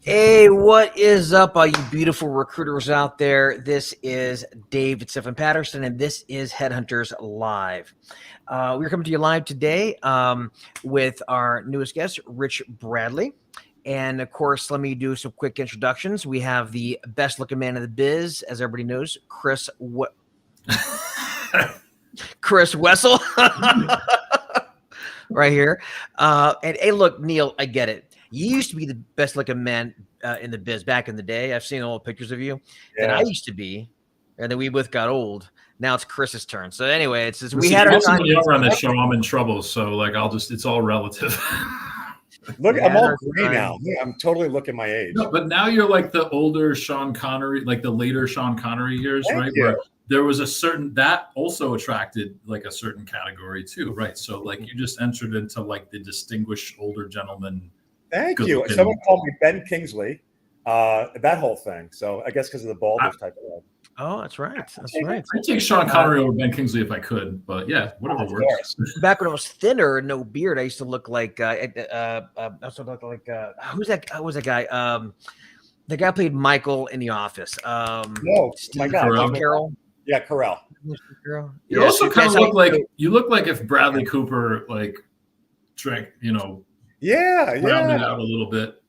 Hey, what is up, all you beautiful recruiters out there? This is David Stephen Patterson, and this is Headhunters Live. We're coming to you live today with our newest guest, Rich Bradley. And of course, let me do some quick introductions. We have the best looking man in the biz, as everybody knows, Chris Wessel, right here. And hey, look, Neil, I get it. You used to be the best looking man in the biz back in the day. I've seen old pictures of you. Yeah. Then I used to be, and then we both got old. Now it's Chris's turn. So anyway, it's just, we had our time. Over on the show, I'm in trouble. So like, it's all relative. Look, I'm all gray now. I'm totally looking my age. No, but now you're like the older Sean Connery, like the later Sean Connery years, right? Where there was a certain, that also attracted like a certain category too, right? So like you just entered into like the distinguished older gentleman. Thank you. Someone called me Ben Kingsley, that whole thing. So I guess because of the baldness type of role. Oh, that's right. That's right. I'd take Sean Connery over Ben Kingsley if I could, but yeah, whatever works. Back when I was thinner, no beard, I used to look like who's that? Who's that guy? The guy played Michael in The Office. No, Steve Carell. Yeah, Carell. You also kind of look like if Bradley Cooper like drank, rounded out a little bit,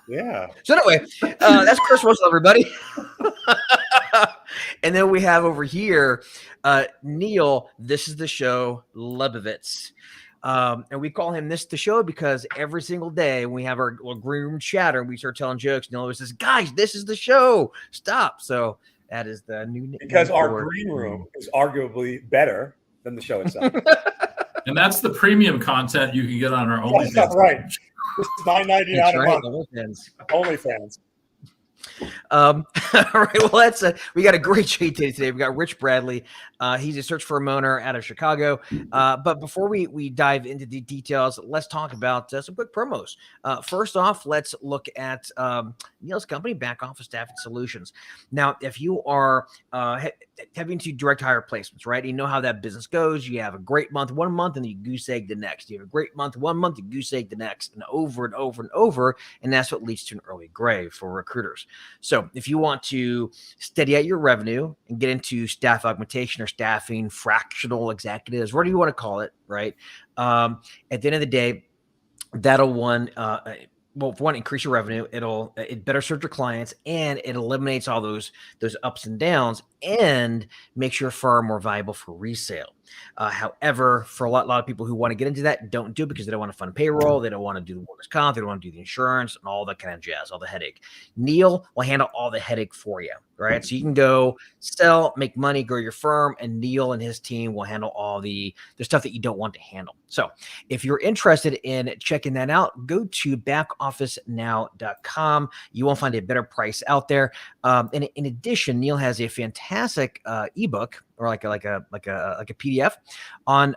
Yeah. So anyway, that's Chris Russell, everybody. And then we have over here, Neil, this is the show, Lebovitz. And we call him This the Show because every single day when we have our green room chatter and we start telling jokes, Neil always says, guys, this is the show. Stop. So that is the new name. Because our green room is arguably better than the show itself. And that's the premium content you can get on our OnlyFans. That's right. This is $9.99 a month. OnlyFans. All right. Well, we got a great treat today. We got Rich Bradley. He's a search firm owner out of Chicago. But before we dive into the details, let's talk about some quick promos. First off, let's look at Neil's company, Back Office Staffing Solutions. Now, if you are having to direct hire placements, right? You know how that business goes. You have a great month one month, and you goose egg the next. You have a great month one month, you goose egg the next, and over and over and over. And that's what leads to an early grave for recruiters. So if you want to steady out your revenue and get into staff augmentation or staffing, fractional executives, whatever you want to call it, right? At the end of the day, that'll increase your revenue. It better serve your clients, and it eliminates all those ups and downs and makes your firm more viable for resale. However, for a lot of people who want to get into that, don't do it because they don't want to fund payroll. They don't want to do the workers' comp. They don't want to do the insurance and all that kind of jazz, all the headache. Neil will handle all the headache for you, right? So you can go sell, make money, grow your firm, and Neil and his team will handle all the stuff that you don't want to handle. So if you're interested in checking that out, go to backofficenow.com. You won't find a better price out there. And in addition, Neil has a fantastic ebook, or like a PDF on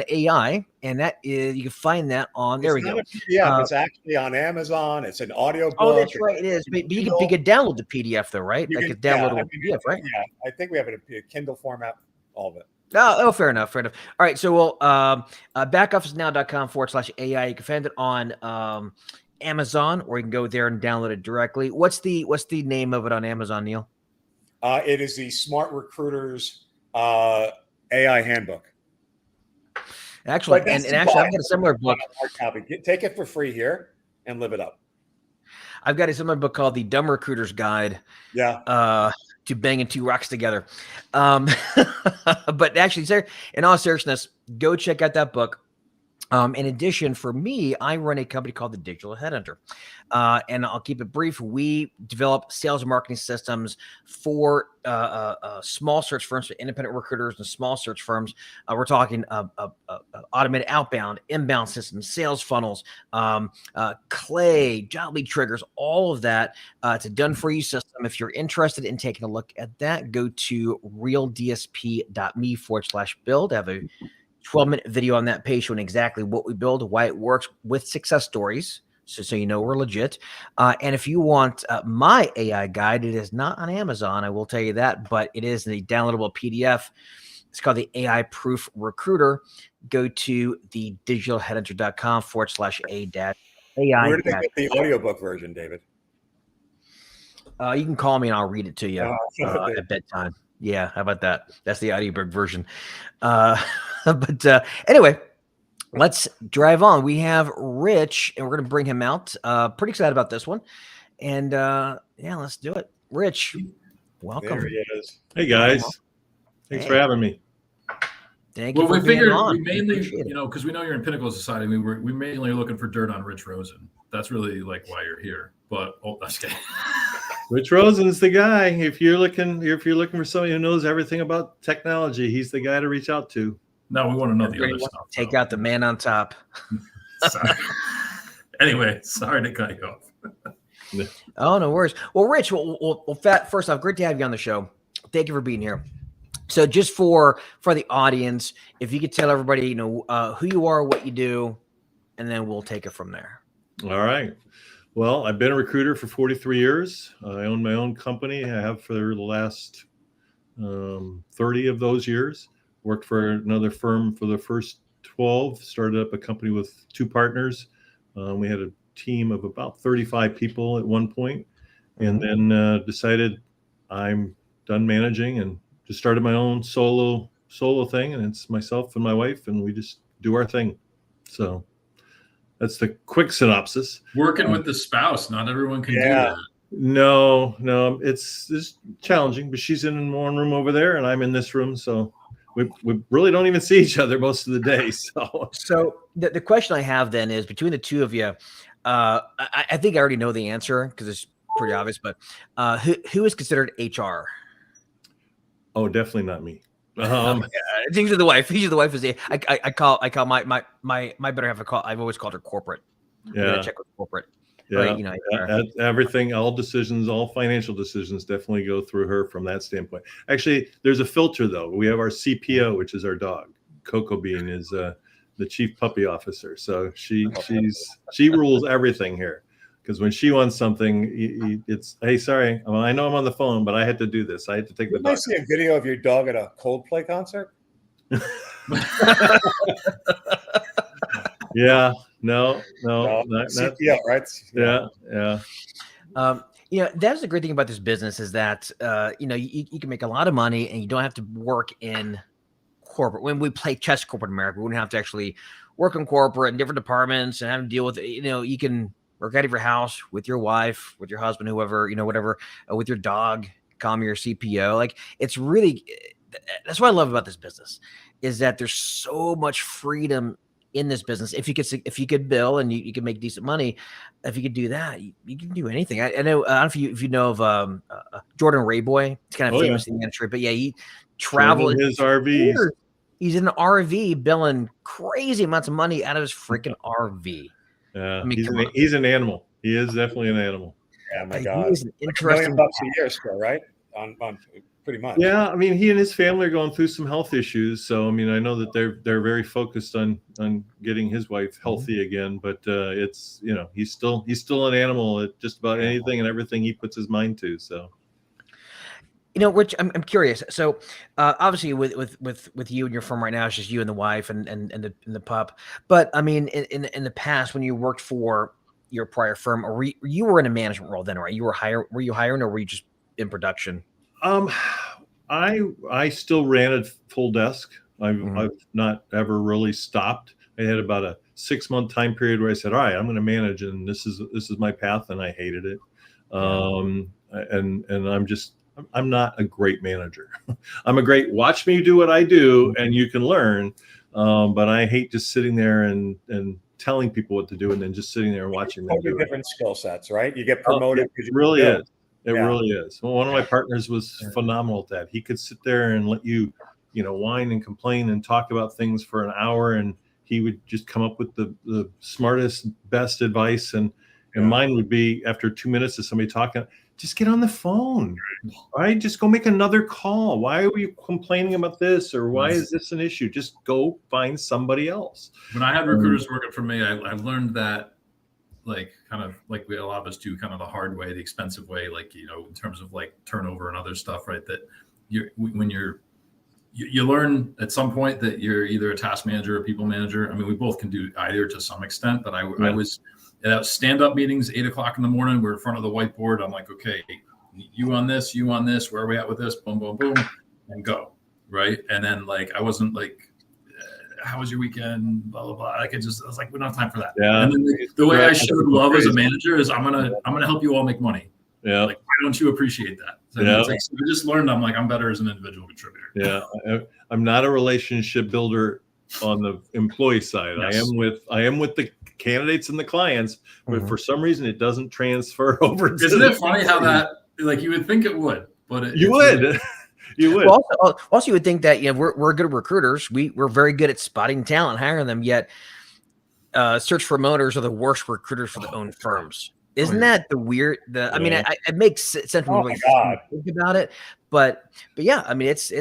AI, and that is, you can find that on. There we go. Yeah, it's actually on Amazon. It's an audio book. Oh, that's right. It is. But you can download the PDF though, right? You can download the PDF, right? Yeah, I think we have it in a Kindle format. All of it. Oh, fair enough. All right, so we'll backofficenow.com/AI. You can find it on Amazon, or you can go there and download it directly. What's the name of it on Amazon, Neil? It is the Smart Recruiters AI Handbook. Actually, and actually, I've got a similar book. Take it for free here and live it up. I've got a similar book called The Dumb Recruiter's Guide. Yeah. To banging two rocks together. But actually, sir, in all seriousness, go check out that book. In addition, for me, I run a company called the Digital Headhunter. And I'll keep it brief. We develop sales and marketing systems for small search firms, for independent recruiters and small search firms. We're talking automated outbound, inbound systems, sales funnels, Clay, job lead triggers, all of that. It's a done-for-you system. If you're interested in taking a look at that, go to realdsp.me/build. I have a 12-minute video on that page showing exactly what we build, why it works, with success stories. So you know we're legit. And if you want my AI guide, it is not on Amazon, I will tell you that, but it is the downloadable PDF. It's called the AI Proof Recruiter. Go to the digitalheadhunter.com/A- AI Where did they cat. get the audiobook version, David? You can call me and I'll read it to you There- at bedtime. Yeah, how about that? That's the audiobook version. But anyway, let's drive on. We have Rich, and we're going to bring him out. Pretty excited about this one. And yeah, let's do it. Rich, welcome. There he is. Hey guys, thanks for having me. Thank you Well, for we being figured on. we mainly, Appreciate it. you know, because we know you're in Pinnacle Society, we mainly are looking for dirt on Rich Rosen. That's really like why you're here. But that's okay. Rich Rosen's the guy. If you're looking for somebody who knows everything about technology, he's the guy to reach out to. No, we want to know the Everybody other wants stuff. to take out the man on top. Sorry. Anyway, sorry to cut you off. Oh, no worries. Well, Rich, first off, great to have you on the show. Thank you for being here. So just for the audience, if you could tell everybody, you know, who you are, what you do, and then we'll take it from there. All right. Well, I've been a recruiter for 43 years. I own my own company. I have for the last 30 of those years. Worked for another firm for the first 12. Started up a company with 2 partners. We had a team of about 35 people at one point, and then decided I'm done managing and just started my own solo thing, and it's myself and my wife, and we just do our thing. So that's the quick synopsis. Working with the spouse, not everyone can do that. No, it's challenging, but she's in one room over there, and I'm in this room, so we really don't even see each other most of the day. So the question I have then is, between the two of you, I think I already know the answer because it's pretty obvious, but who is considered HR? Oh, definitely not me. It's usually the wife. Usually the wife is I call my better half. I've always called her corporate. Yeah, check with corporate. yeah. Right, you know, Everything, all decisions, all financial decisions, definitely go through her from that standpoint. Actually, there's a filter though. We have our CPO, which is our dog. Cocoa Bean is the chief puppy officer. So she rules everything here. Because when she wants something, it's, hey, sorry, I know I'm on the phone, but I had to do this. I had to take the dog. I see a video of your dog at a Coldplay concert. Yeah, no, CPO, right? Yeah. You know, that's the great thing about this business is that you know, you can make a lot of money and you don't have to work in corporate. When we play chess corporate America, we wouldn't have to actually work in corporate in different departments and have to deal with it. You know, you can work out of your house with your wife, with your husband, whoever, you know, whatever, with your dog, call me your CPO. Like, it's really, that's what I love about this business, is that there's so much freedom in this business. If you could bill and you can make decent money, if you could do that, you can do anything. I know, I don't know if you know of Jordan Rayboy. It's kind of famous in the industry, but yeah, he traveled his RVs. He's in an RV billing crazy amounts of money out of his freaking RV. Yeah, I mean, he's an animal. He is definitely an animal. Yeah, my God. He's an interesting $1 million a year still, right? On pretty much. Yeah, I mean, he and his family are going through some health issues. So, I mean, I know that they're very focused on getting his wife healthy again. But it's, you know, he's still an animal at just about anything and everything he puts his mind to. So, you know, Rich, I'm curious. So, obviously, with you and your firm right now, it's just you and the wife and the pup. But I mean, in the past, when you worked for your prior firm, or you were in a management role then, right? Were you hiring, or were you just in production? I still ran a full desk. I've not ever really stopped. I had about a 6-month time period where I said, all right, I'm going to manage, and this is my path, and I hated it. And I'm not a great manager. I'm a great, watch me do what I do and you can learn. But I hate just sitting there and telling people what to do and then just sitting there and watching them do it. Different skill sets, right? You get promoted. It really is. It really is. Well, one of my partners was phenomenal at that. He could sit there and let you, whine and complain and talk about things for an hour, and he would just come up with the smartest, best advice. And mine would be, after 2 minutes of somebody talking, just get on the phone, right? Just go make another call. Why are you complaining about this? Or why is this an issue? Just go find somebody else. When I had recruiters working for me, I learned that, like, kind of like a lot of us do, kind of the hard way, the expensive way, like, in terms of like turnover and other stuff, right? That when you're you learn at some point that you're either a task manager or people manager. I mean, we both can do either to some extent, but I was at stand-up meetings, 8:00 in the morning. We're in front of the whiteboard. I'm like, okay, you on this, where are we at with this? Boom, boom, boom, and go. Right. And then like, I wasn't like, how was your weekend? Blah, blah, blah. I was like, we don't have time for that. Yeah. And then the way I showed love as a manager is I'm going to help you all make money. Yeah. Like, why don't you appreciate that? So Yeah. it's like, so I just learned, I'm better as an individual contributor. Yeah. I'm not a relationship builder on the employee side. Yes. I am with the candidates and the clients, but for some reason it doesn't transfer over. Isn't it funny how that, like, you would think it would, but you would. You would. Well, also, you would think that we're good recruiters. We're very good at spotting talent, hiring them. Yet, search for owners are the worst recruiters for their own firms. Isn't that the weird? I mean, it makes sense when we think about it. But yeah, I mean, it's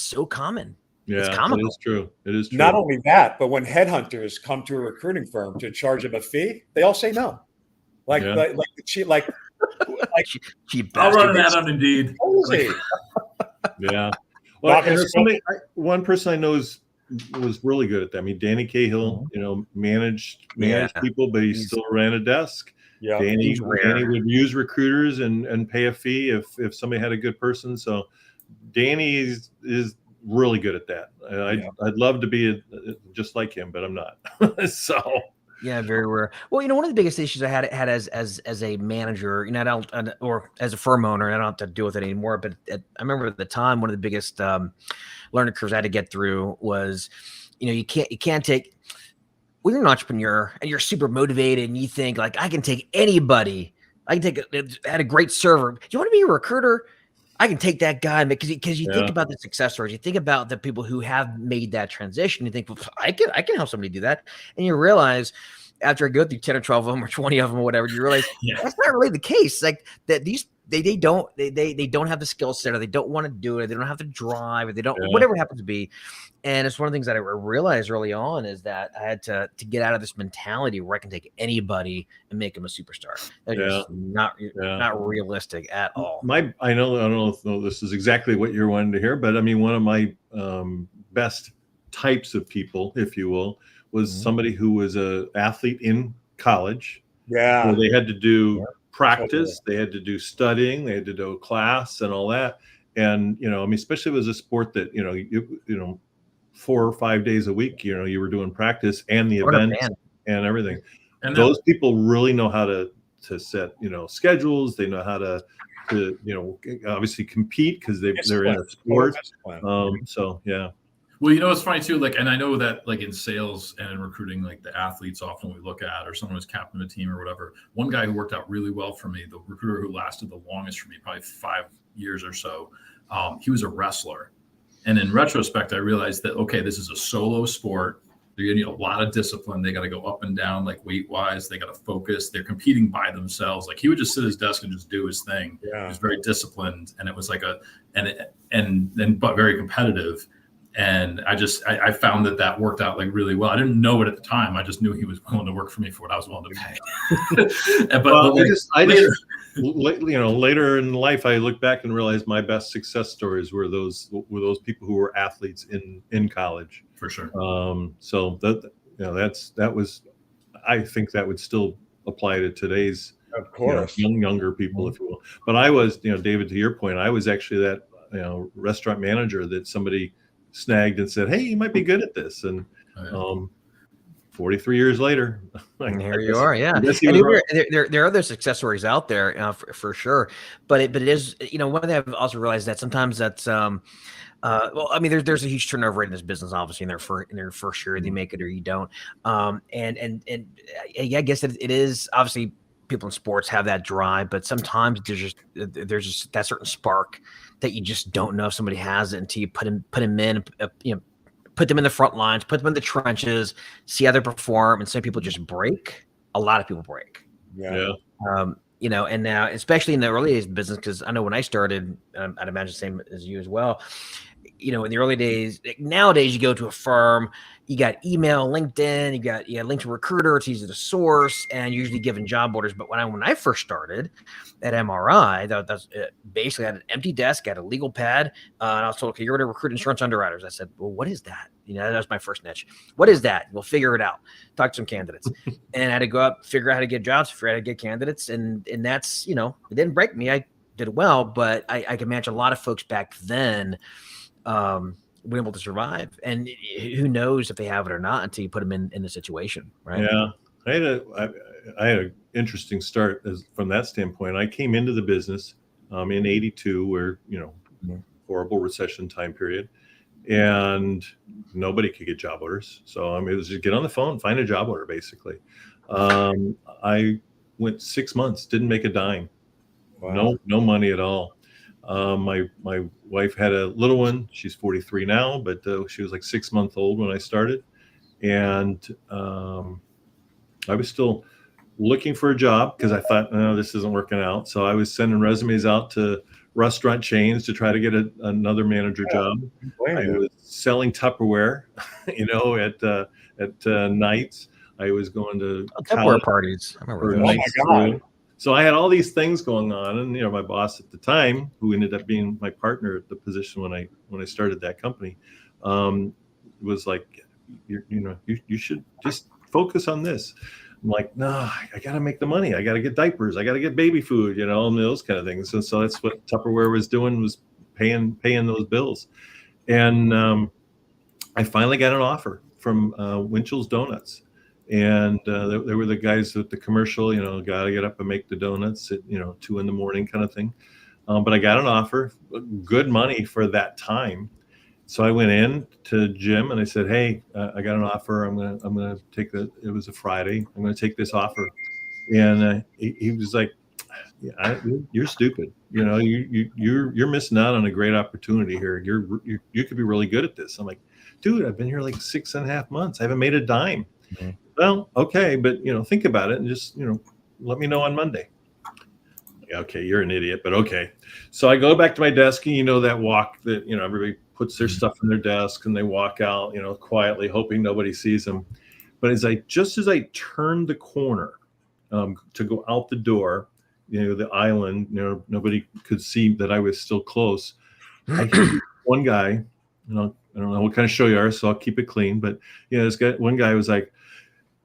so common. Yeah, it's common. It is true. It is true. Not only that, but when headhunters come to a recruiting firm to charge them a fee, they all say no. Like cheap I'll run an ad on Indeed. Yeah. Well, one person I know was really good at that. I mean, Danny Cahill, managed people, but he still ran a desk. Yeah. Danny would use recruiters and pay a fee if somebody had a good person. So Danny is really good at that. I'd love to be just like him, but I'm not. So. Yeah, very rare. Well, one of the biggest issues I had as a manager, or as a firm owner, and I don't have to deal with it anymore. But I remember at the time, one of the biggest learning curves I had to get through was, you can't take. When you're an entrepreneur and you're super motivated and you think like, I can take anybody. I can had a great server. Do you want to be a recruiter? I can take that guy because you think about the success stories. You think about the people who have made that transition. You think, well, I can help somebody do that. And you realize after I go through 10 or 12 of them or 20 of them or whatever, you realize that's not really the case. Like that they don't have the skill set, or they don't want to do it. They don't have the drive, or they don't, whatever it happens to be. And it's one of the things that I realized early on is that I had to get out of this mentality where I can take anybody and make them a superstar. That's just not realistic at all. I don't know if this is exactly what you're wanting to hear, but I mean, one of my best types of people, if you will, was somebody who was an athlete in college. Yeah. Where they had to do practice, they had to do studying, they had to do a class and all that. And, I mean, especially if it was a sport that, 4 or 5 days a week, you were doing practice and the events and everything. And those people really know how to set, schedules. They know how to obviously compete because they're in a sport. So, yeah. Well, it's funny too, like, and I know that like in sales and in recruiting, like the athletes often we look at, or someone who's captain of a team or whatever. One guy who worked out really well for me, the recruiter who lasted the longest for me, probably 5 years or so, he was a wrestler. And in retrospect, I realized that, okay, this is a solo sport. They're going to need a lot of discipline. They got to go up and down, like weight wise. They got to focus. They're competing by themselves. Like he would just sit at his desk and just do his thing. Yeah. He was very disciplined, and it was like but very competitive. And I found that worked out like really well. I didn't know it at the time. I just knew he was willing to work for me for what I was willing to pay. Later in life, I look back and realized my best success stories were those people who were athletes in college. For sure. So that was, I think that would still apply to today's, of course, younger people, if you will. But I was, David, to your point, I was actually that restaurant manager that somebody snagged and said, hey, you might be good at this. And 43 years later, and here you are. Yeah. And there are other success stories out there for sure. But it is, one thing I've also realized that sometimes that's, well, I mean, there's a huge turnover rate in this business, obviously, in their first year, they make it or you don't. And I guess it is obviously people in sports have that drive, but sometimes there's just that certain spark that you just don't know if somebody has it until you put them in, put them in the front lines, put them in the trenches, see how they perform. And some people just break. A lot of people break. Yeah. And now, especially in the early days of business, because I know when I started, I'd imagine the same as you as well. In the early days, nowadays you go to a firm, you got email, LinkedIn, you got LinkedIn Recruiter. It's easy to source and usually given job orders. But when I first started at MRI, that's basically I had an empty desk, I had a legal pad, and I was told, okay, you're going to recruit insurance underwriters. I said, well, what is that? That was my first niche. What is that? We'll figure it out. Talk to some candidates, and I had to go out, figure out how to get jobs, figure out how to get candidates, and that's it didn't break me. I did well, but I can imagine a lot of folks back then were able to survive, and who knows if they have it or not until you put them in the situation, right? Yeah, I had an interesting start from that standpoint. I came into the business in '82, where horrible recession time period, and nobody could get job orders. So it was just get on the phone, find a job order, basically. I went 6 months, didn't make a dime. Wow. No money at all. My wife had a little one. She's 43 now, but she was like 6 months old when I started, and I was still looking for a job because I thought, no, this isn't working out. So I was sending resumes out to restaurant chains to try to get another manager job. I was selling Tupperware, at nights. I was going to Tupperware parties. I remember those. Oh my God. So I had all these things going on, and my boss at the time, who ended up being my partner at the position when I started that company, was like, you should just focus on this. I'm like, no, I got to make the money. I got to get diapers. I got to get baby food, and those kind of things. And so that's what Tupperware was doing, was paying those bills. And I finally got an offer from Winchell's Donuts. And they were the guys with the commercial, got to get up and make the donuts at 2 a.m. kind of thing. But I got an offer, good money for that time. So I went in to Jim and I said, hey, I got an offer. I'm gonna take it was a Friday. I'm gonna take this offer. And he was like, yeah, you're stupid. You're missing out on a great opportunity here. You could be really good at this. I'm like, dude, I've been here like 6.5 months. I haven't made a dime. Mm-hmm. Well, okay, but think about it and just let me know on Monday. Okay, you're an idiot, but okay. So I go back to my desk, and that walk that everybody puts their stuff in their desk and they walk out, quietly, hoping nobody sees them. But as I turned the corner to go out the door, the island, nobody could see that I was still close. I hear one guy, I don't know what kind of show you are, so I'll keep it clean. But one guy was like,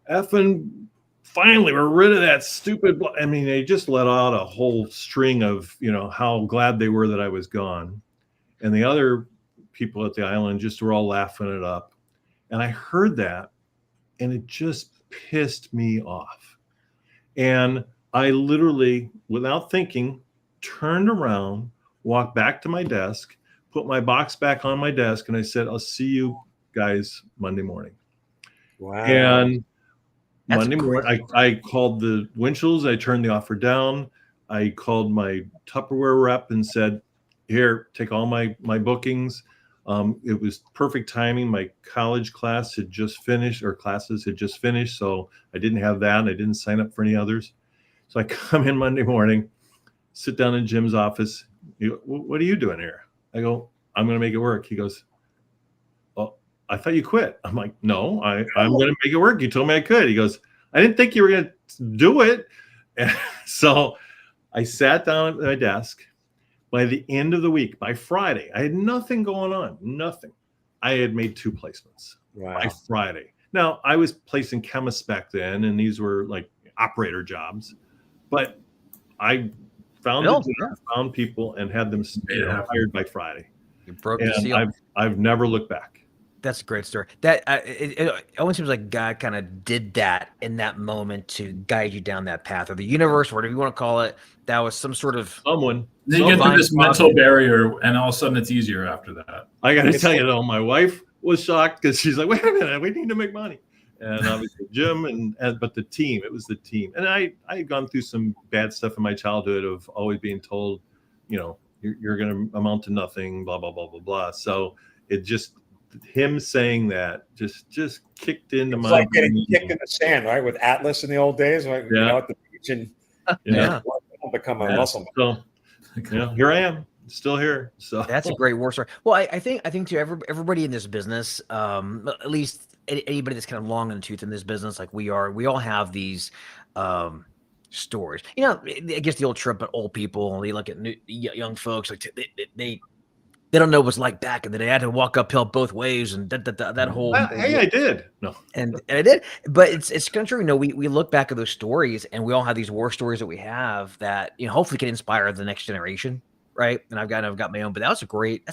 effing finally, we're rid of that stupid. They just let out a whole string of, how glad they were that I was gone. And the other people at the island just were all laughing it up. And I heard that, and it just pissed me off. And I literally, without thinking, turned around, walked back to my desk, put my box back on my desk, and I said, I'll see you guys Monday morning. Wow. And Monday morning, I called the Winchells. I turned the offer down. I called my Tupperware rep and said, here, take all my bookings. It was perfect timing. My college class had just finished, or classes had just finished. So I didn't have that, and I didn't sign up for any others. So I come in Monday morning, sit down in Jim's office. What are you doing here? I go, I'm going to make it work. He goes, I thought you quit. I'm like, no, I'm going to make it work. You told me I could. He goes, I didn't think you were going to do it. And so I sat down at my desk. By the end of the week, by Friday, I had nothing going on, nothing. I had made 2 placements by Friday. Now, I was placing chemists back then, and these were like operator jobs. But I found people and had them hired by Friday. You broke the seal. I've never looked back. That's a great story. That it almost seems like God kind of did that in that moment to guide you down that path, or the universe, whatever you want to call it. That was some sort of someone. Then you get through this mental barrier, and all of a sudden it's easier after that. I got to tell you though, my wife was shocked because she's like, "Wait a minute, we need to make money." And obviously Jim but the team, it was the team. And I had gone through some bad stuff in my childhood of always being told, you're going to amount to nothing, blah blah blah blah blah. So it just. Him saying that just kicked into my. It's like getting kicked in the sand, right? With Atlas in the old days, right? At the beach, and become a muscle man. So, here I am, still here. So that's a great war story. Well, I think to everybody in this business, at least anybody that's kind of long in the tooth in this business, like we all have these stories. You know, I guess the old trip at old people. They look at young folks like they don't know what it's like back in the day. I had to walk uphill both ways, and that whole. Hey, I did. No, and I did, but it's kind of true. You know, we look back at those stories, and we all have these war stories that we have that hopefully can inspire the next generation, right? And I've got my own, but that's a great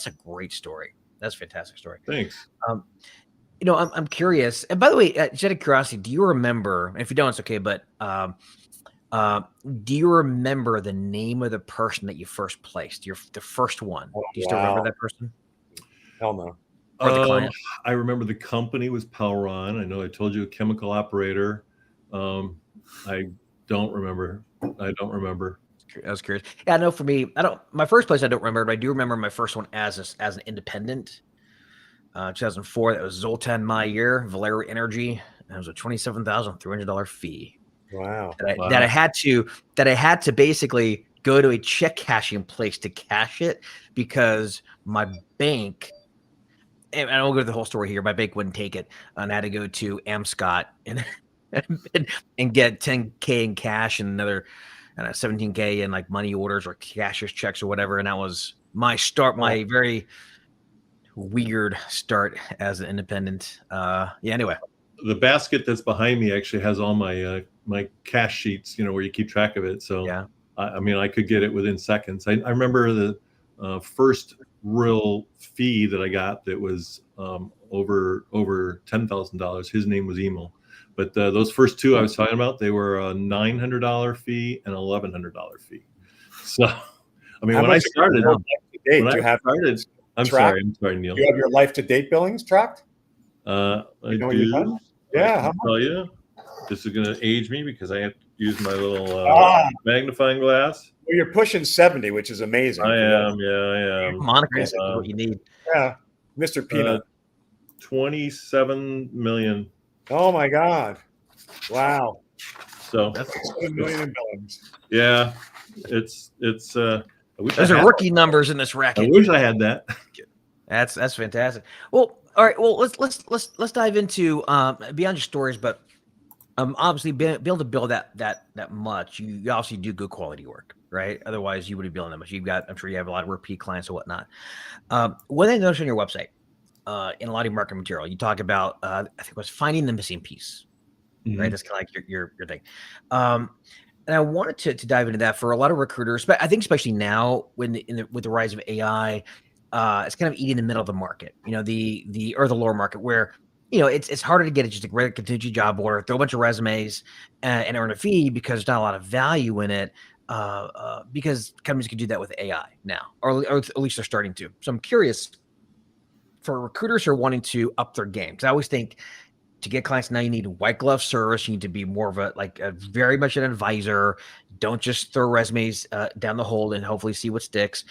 story. That's a fantastic story. thanks. I'm curious. And by the way, just out of curiosity, do you remember? And if you don't, it's okay. But do you remember the name of the person that you first placed? The first one. Oh, Do you still remember that person? Hell no. Or the client? I remember the company was Poweron. I know I told you a chemical operator. I don't remember. I was curious. Yeah, I know for me, my first place I don't remember, but I do remember my first one as an independent. 2004, that was Zoltan Mayer, Valero Energy. And it was a $27,300 fee. Wow. That I had to basically go to a check cashing place to cash it because my bank, and I won't go to the whole story here, my bank wouldn't take it, and I had to go to Amscot and get $10K in cash and another $17K in like money orders or cashier's checks or whatever. And that was my very weird start as an independent. Anyway. The basket that's behind me actually has all my my cash sheets, where you keep track of it. So yeah, I could get it within seconds. I remember the first real fee that I got that was over $10,000. His name was Emil, but those first two I was talking about, they were a $900 fee and $1,100 fee. So when I started, I'm sorry, Neil. Do you have your life to date billings tracked? I do. Yeah. I can tell you. This is going to age me because I have to use my little magnifying glass. Well, you're pushing 70, which is amazing. I am. Monica is what you need. Yeah, Mr. Peanut. 27 million. Oh my God! Wow. So that's 7 million in billings. Yeah, it's. Those are rookie numbers in this racket. I wish I had that. That's fantastic. Well, all right. Well, let's dive into beyond your stories, but obviously be able to build that much, you obviously do good quality work, right? Otherwise, you wouldn't be building that much. I'm sure you have a lot of repeat clients or whatnot. One thing I noticed on your website, in a lot of your marketing material, you talk about I think it was finding the missing piece, right? That's kind of like your thing. And I wanted to dive into that for a lot of recruiters, but I think especially now with the rise of AI. It's kind of eating the middle of the market, the lower market where, it's harder to get it, just a great contingency job order, throw a bunch of resumes and earn a fee because there's not a lot of value in it because companies can do that with AI now, or at least they're starting to. So I'm curious for recruiters who are wanting to up their game, because I always think to get clients now, you need white glove service. You need to be more of a very much an advisor. Don't just throw resumes down the hole and hopefully see what sticks.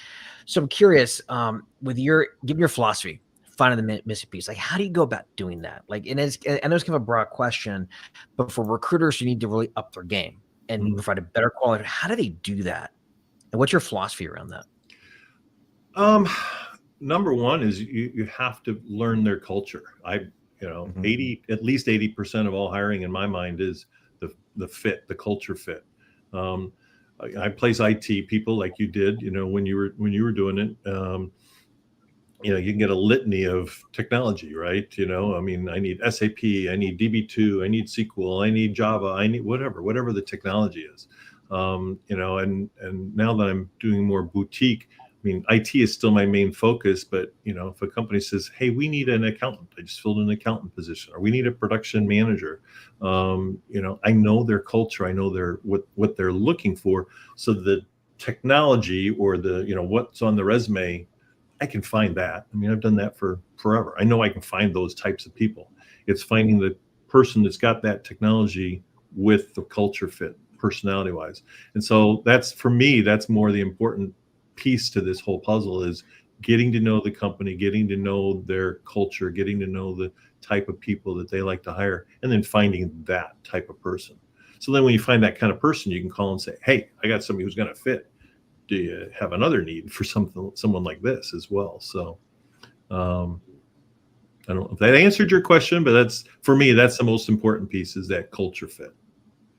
So I'm curious, give me your philosophy, finding the missing piece. Like, how do you go about doing that? Like, and I know it's kind of a broad question, but for recruiters who need to really up their game and provide a better quality, how do they do that? And what's your philosophy around that? Number one is you have to learn their culture. at least 80% of all hiring in my mind is the fit, the culture fit. I place IT people like you did, when you were doing it. You can get a litany of technology, right? I need SAP, I need DB2, I need SQL, I need Java, I need whatever the technology is. And now that I'm doing more boutique, IT is still my main focus, but if a company says, "Hey, we need an accountant," I just filled an accountant position, or we need a production manager. I know their culture, I know what they're looking for, so the technology or the what's on the resume, I can find that. I've done that for forever. I know I can find those types of people. It's finding the person that's got that technology with the culture fit, personality wise, and so that's more the important piece to this whole puzzle, is getting to know the company, getting to know their culture, getting to know the type of people that they like to hire, and then finding that type of person. So then when you find that kind of person, you can call and say, "Hey, I got somebody who's going to fit. Do you have another need for someone like this as well?" So I don't know if that answered your question, but that's, for me, that's the most important piece, is that culture fit.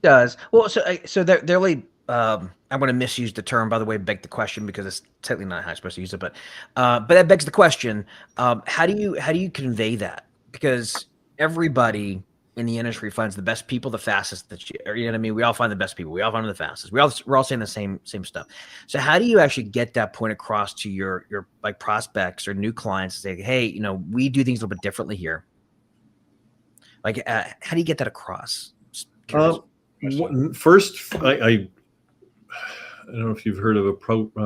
Does. Well, so they're really, I'm going to misuse the term, by the way, beg the question, because it's technically not how I'm supposed to use it, but that begs the question. How do you convey that? Because everybody in the industry finds the best people the fastest. You know what I mean? We all find the best people. We all find them the fastest. We're all saying the same stuff. So how do you actually get that point across to your like prospects or new clients, to say, hey, you know, we do things a little bit differently here? Like, how do you get that across? Just curious. First, I don't know if you've heard of a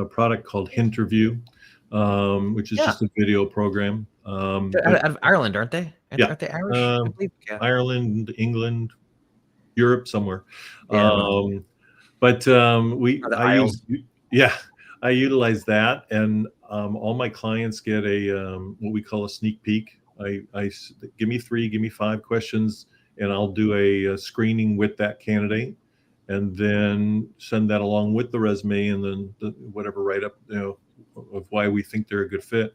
product called Hinterview, which is just a video program. Out of Ireland, aren't they? Yeah. Aren't they Irish? I believe. Yeah. Ireland, England, Europe, somewhere. Yeah, I utilize that, and all my clients get a what we call a sneak peek. Give me 3, give me 5 questions, and I'll do a screening with that candidate, and then send that along with the resume, and then whatever write up, you know, of why we think they're a good fit.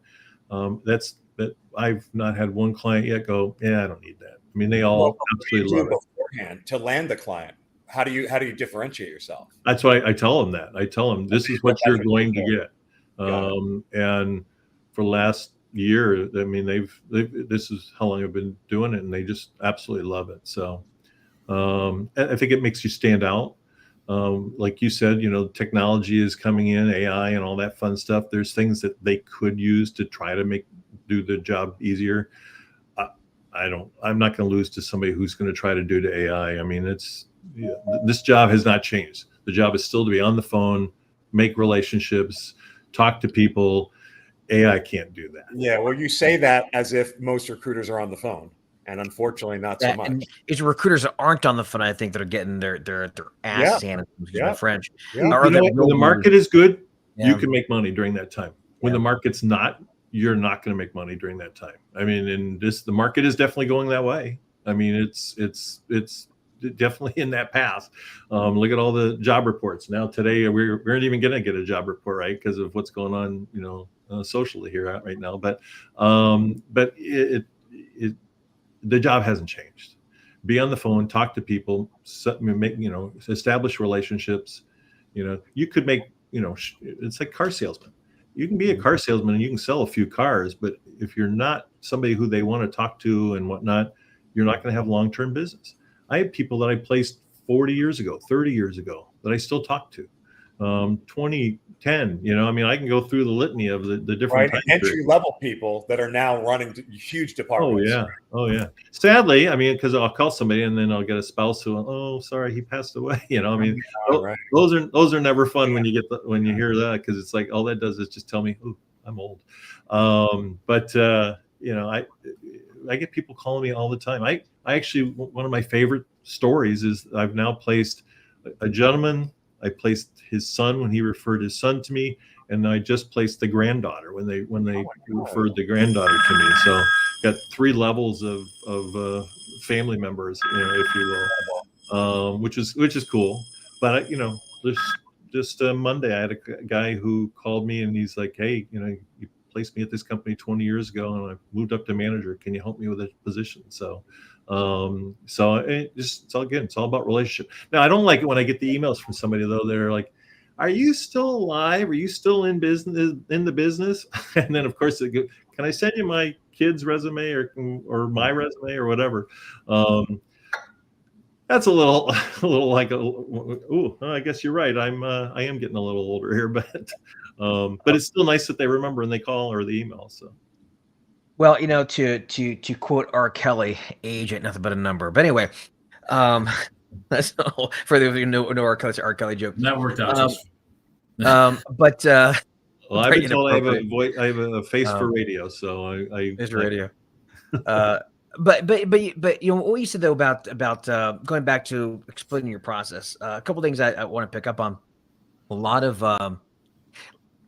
That I've not had one client yet go, yeah, I don't need that. I mean, they all absolutely love it. Beforehand, to land the client, how do you differentiate yourself? That's why I tell them that. I tell them, this is what you're going to get. And for the last year, I mean, this is how long I've been doing it, and they just absolutely love it. So I think it makes you stand out. Like you said, you know, technology is coming in, AI and all that fun stuff. There's things that they could use to try to do the job easier. I'm not going to lose to somebody who's going to try to do to AI. I mean, this job has not changed. The job is still to be on the phone, make relationships, talk to people. AI can't do that. Yeah, well, you say that as if most recruiters are on the phone, and unfortunately, not so much. And it's recruiters that aren't on the phone, I think, that are getting their ass handed. Excuse my French. Yeah. When the market is good, you can make money during that time. When the market's not, you're not going to make money during that time. I mean, the market is definitely going that way. I mean, it's definitely in that path. Look at all the job reports. Now today, we aren't even going to get a job report, right, because of what's going on, you know, socially here right now. But the job hasn't changed. Be on the phone, talk to people, establish relationships. You know, you could make, you know, it's like car salesman. You can be a car salesman and you can sell a few cars, but if you're not somebody who they want to talk to and whatnot, you're not going to have long-term business. I have people that I placed 40 years ago, 30 years ago that I still talk to. 2010, you know, I mean, I can go through the litany of the different entry-level people that are now running huge departments. Oh yeah. Sadly, I mean, because I'll call somebody and then I'll get a spouse who, oh, sorry, he passed away. You know, I mean, those are never fun when you hear that, because it's like, all that does is just tell me, ooh, I'm old. You know, I get people calling me all the time. I actually, one of my favorite stories is I've now placed a gentleman. I placed his son when he referred his son to me, and I just placed the granddaughter when they referred the granddaughter to me. So got 3 levels of family members, you know, if you will, which is cool. But you know, just Monday, I had a guy who called me and he's like, hey, you know, you placed me at this company 20 years ago and I moved up to manager. Can you help me with a position? So it's all about relationship. Now, I don't like it when I get the emails from somebody though. They're like, are you still alive? Are you still in the business? And then of course, can I send you my kid's resume or my resume or whatever? That's a little like I guess you're right. I am getting a little older here, but it's still nice that they remember and they call or the email. So. Well, you know, to quote R. Kelly, age ain't nothing but a number. But anyway, that's for those of you who know R. Kelly's R. Kelly joke. That worked out. Well, I've been told I have a face for radio, so I face for radio. But you know what you said though about going back to explaining your process. A couple things I want to pick up on. A lot of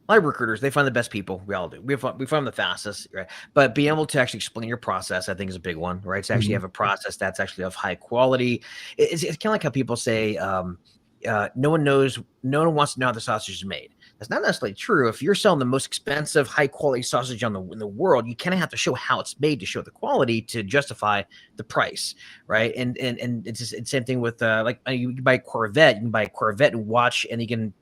recruiters, they find the best people. We all do. We find them the fastest, right? But being able to actually explain your process, I think, is a big one, right? To actually have a process that's actually of high quality. It's kind of like how people say, no one wants to know how the sausage is made. That's not necessarily true. If you're selling the most expensive, high quality sausage in the world, you kind of have to show how it's made to show the quality to justify the price, right? And it's the same thing with like you can buy a Corvette, you can buy a Corvette and watch, and you can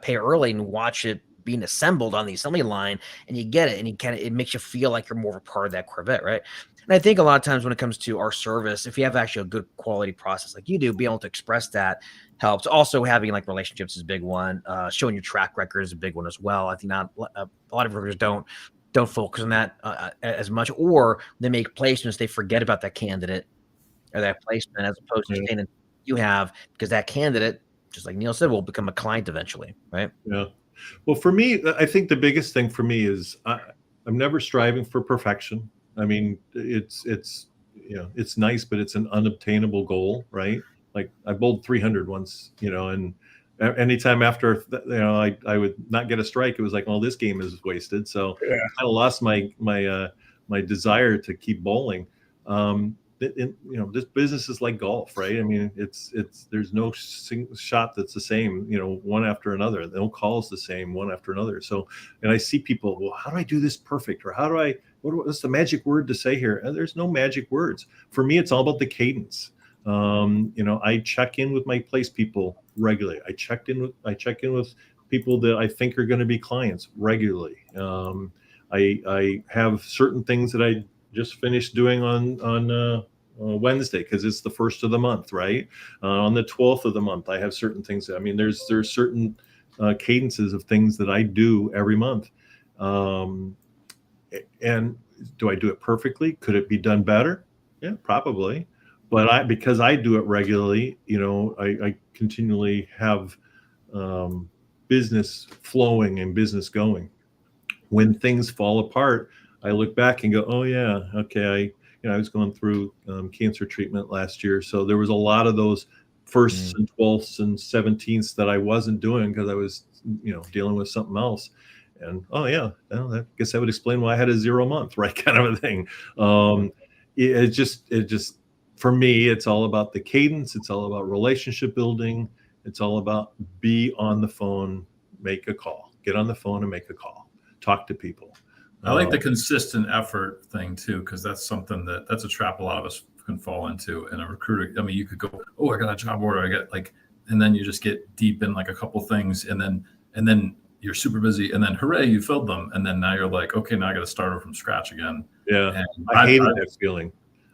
pay early and watch it being assembled on the assembly line, and you get it, and it makes you feel like you're more of a part of that Corvette, right? And I think a lot of times when it comes to our service, if you have actually a good quality process like you do, be able to express that helps. Also, having like relationships is a big one. Showing your track record is a big one as well. I think not a lot of recruiters don't focus on that as much, or they make placements, they forget about that candidate or that placement, as opposed to saying that you have, because that candidate, just like Neil said, will become a client eventually, right? Yeah. Well, for me, I think the biggest thing for me is I'm never striving for perfection. I mean, it's it's nice, but it's an unobtainable goal, right? Like I bowled 300 once, and anytime after I would not get a strike, it was like, well, this game is wasted. So Yeah. I kind of lost my desire to keep bowling. This business is like golf, right? I mean, it's there's no single shot that's the same, one after another. No call's the same one after another. So, and I see people, well, how do I do this perfect? Or how do I, what's the magic word to say here? And there's no magic words. For me, it's all about the cadence. I check in with my place people regularly. I check in with people that I think are going to be clients regularly. I have certain things that I just finished doing on Wednesday, because it's the first of the month, right? On the 12th of the month, I have certain things. I mean, there's certain cadences of things that I do every month. And do I do it perfectly? Could it be done better? Yeah, probably. But because I do it regularly, I continually have business flowing and business going. When things fall apart, I look back and go, oh yeah, okay. I was going through cancer treatment last year, so there was a lot of those firsts and 12ths and 17ths that I wasn't doing because I was, dealing with something else. And oh yeah, well, I guess that would explain why I had a 0 month, right? Kind of a thing. It just for me, it's all about the cadence. It's all about relationship building. It's all about be on the phone, make a call, get on the phone and make a call, talk to people. I like the consistent effort thing too, because that's something that's a trap a lot of us can fall into. And a recruiter, I mean, you could go, oh, I got a job order, I got and then you just get deep in like a couple things, and then you're super busy, and then hooray, you filled them, and then now you're like, okay, now I got to start over from scratch again. Yeah, and I hated that feeling.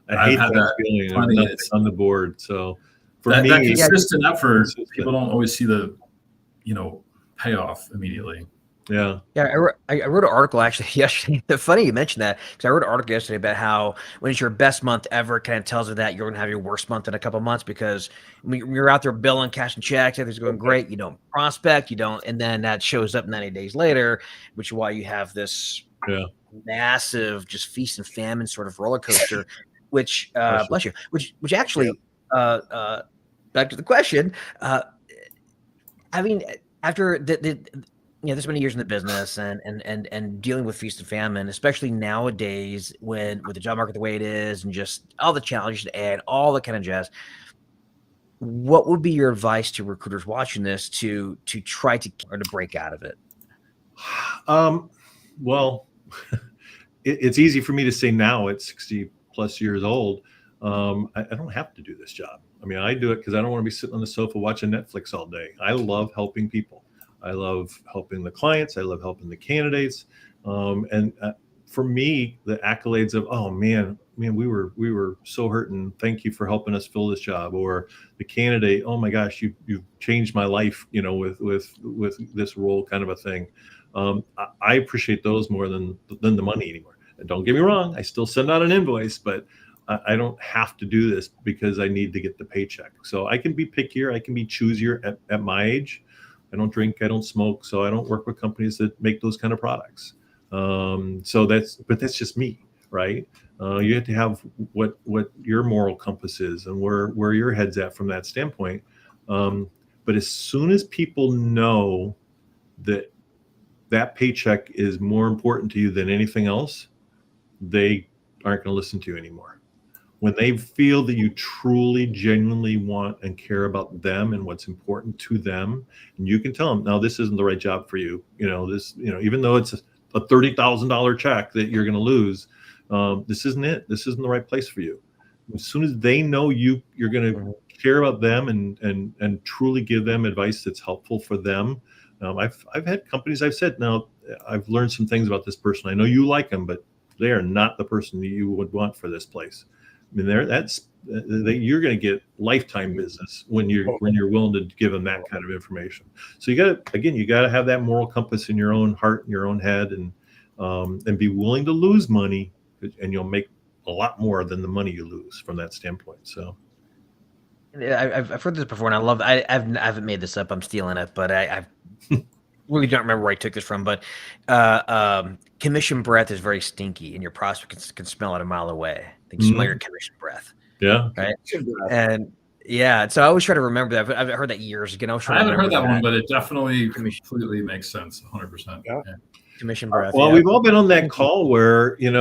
I hate that feeling of nothing on the board. So for me, that consistent effort, people don't always see the payoff immediately. Yeah. I wrote an article actually yesterday. Funny you mentioned that, because I wrote an article yesterday about how when it's your best month ever, it kind of tells you that you're going to have your worst month in a couple of months, because when you're out there billing, cashing checks, everything's going great. You don't prospect, and then that shows up 90 days later, which is why you have this massive just feast and famine sort of roller coaster, which bless you, which actually back to the question. I mean, after there's many years in the business and dealing with feast and famine, especially nowadays with the job market the way it is, and just all the challenges to add, all the kind of jazz. What would be your advice to recruiters watching this to try to break out of it? Well, it's easy for me to say now at 60 plus years old. I don't have to do this job. I mean, I do it because I don't want to be sitting on the sofa watching Netflix all day. I love helping people. I love helping the clients. I love helping the candidates. And for me, the accolades of, oh man, we were so hurting. Thank you for helping us fill this job. Or the candidate, oh my gosh, you've changed my life, with this role, kind of a thing. I appreciate those more than the money anymore. And don't get me wrong, I still send out an invoice, but I don't have to do this because I need to get the paycheck. So I can be pickier. I can be choosier at my age. I don't drink, I don't smoke, so I don't work with companies that make those kind of products. But that's just me, right? You have to have what your moral compass is and where your head's at from that standpoint. But as soon as people know that paycheck is more important to you than anything else, they aren't going to listen to you anymore. when they feel that you truly, genuinely want and care about them and what's important to them, and you can tell them, no, this isn't the right job for you. Even though it's a $30,000 check that you're going to lose, this isn't it. This isn't the right place for you. As soon as they know you're going to care about them and truly give them advice that's helpful for them. I've had companies I've said, now I've learned some things about this person. I know you like them, but they are not the person that you would want for this place. I mean, you're going to get lifetime business when you're willing to give them that kind of information. So you got to have that moral compass in your own heart, in your own head, and be willing to lose money, and you'll make a lot more than the money you lose from that standpoint. So I've heard this before, and I love. I haven't made this up. I'm stealing it, but I really don't remember where I took this from. But commission breath is very stinky, and your prospect can smell it a mile away. They can smell your commission breath. Yeah. Right. And yeah, so I always try to remember that. I've heard that years ago. I haven't heard that one, but it definitely completely makes sense. 100%. Yeah. Commission breath. Well, we've all been on that call where you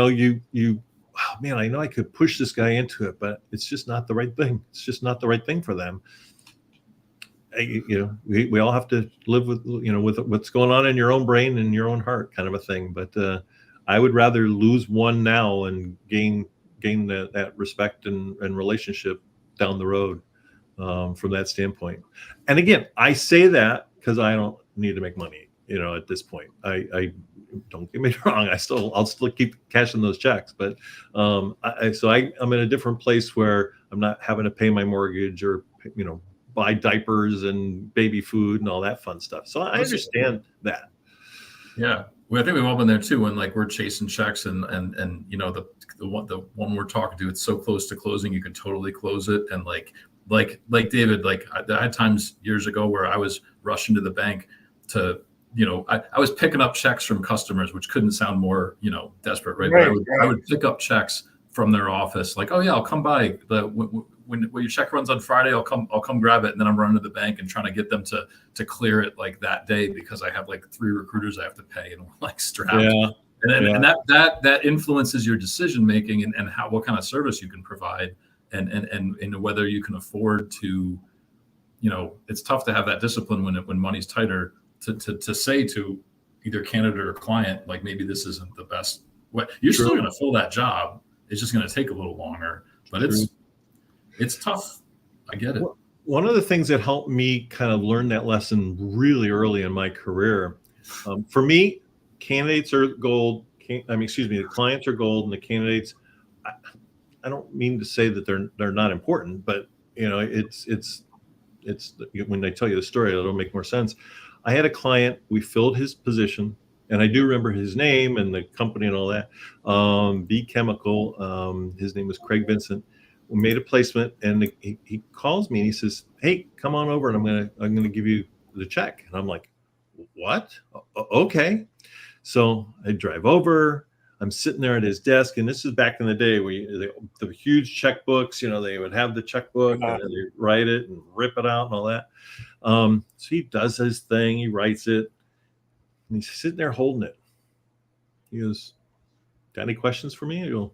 oh, man, I know I could push this guy into it, but it's just not the right thing. It's just not the right thing for them. We all have to live with what's going on in your own brain and your own heart, kind of a thing. But I would rather lose one now and gain that respect and relationship down the road from that standpoint. And again, I say that because I don't need to make money. At this point, I don't get me wrong. I'll still keep cashing those checks, but I'm in a different place where I'm not having to pay my mortgage or buy diapers and baby food and all that fun stuff. So I understand that. Yeah, well, I think we've all been there too. When we're chasing checks and the one we're talking to, it's so close to closing, you can totally close it. And like David, I had times years ago where I was rushing to the bank to. I was picking up checks from customers, which couldn't sound more, desperate, right? Right, But I would pick up checks from their office, like, oh yeah, I'll come by. When your check runs on Friday, I'll come grab it, and then I'm running to the bank and trying to get them to clear it that day because I have 3 recruiters I have to pay and we're strapped. Yeah. And that influences your decision making and what kind of service you can provide and whether you can afford to, it's tough to have that discipline when money's tighter. To say to either candidate or client, maybe this isn't the best way. You're still going to fill that job. It's just going to take a little longer, but it's tough. I get it. One of the things that helped me kind of learn that lesson really early in my career, for me, candidates are gold. The clients are gold, and the candidates. I don't mean to say that they're not important, but it's when I tell you the story, it'll make more sense. I had a client, we filled his position, and I do remember his name and the company and all that. B Chemical, his name was Craig Vincent. We made a placement, and he calls me and he says, "Hey, come on over, and I'm gonna give you the check." And I'm like, "What? Okay." So I drive over. I'm sitting there at his desk, and this is back in the day where the huge checkbooks. They would have the checkbook and then they write it and rip it out and all that. So he does his thing. He writes it, and he's sitting there holding it. He goes, "Got any questions for me?" I go,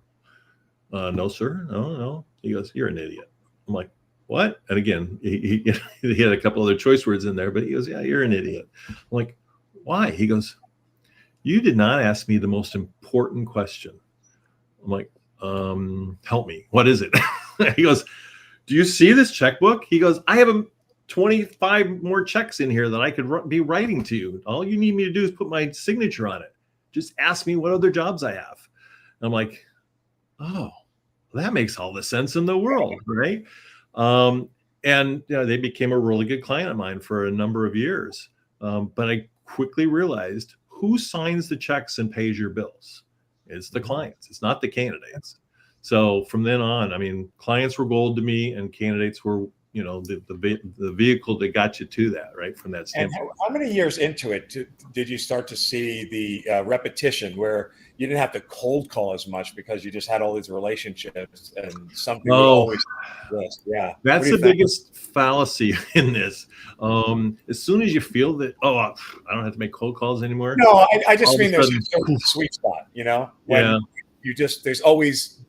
"No, sir. No." He goes, "You're an idiot." I'm like, "What?" And again, he had a couple other choice words in there, but he goes, "Yeah, you're an idiot." I'm like, "Why?" He goes, "You did not ask me the most important question." I'm like, "Help me. What is it?" He goes, "Do you see this checkbook?" He goes, "I have 25 more checks in here that I could be writing to you. All you need me to do is put my signature on it. Just ask me what other jobs I have." And I'm like, "Oh, that makes all the sense in the world," right? And they became a really good client of mine for a number of years. But I quickly realized who signs the checks and pays your bills. It's the clients. It's not the candidates. So from then on, clients were gold to me, and candidates were, the vehicle that got you to that, right? From that standpoint. And how many years into it did you start to see the repetition where you didn't have to cold call as much because you just had all these relationships and something would always exist? Yeah. That's the biggest fallacy in this. As soon as you feel that, I don't have to make cold calls anymore. No, I just mean there's a sweet spot, when Yeah. there's always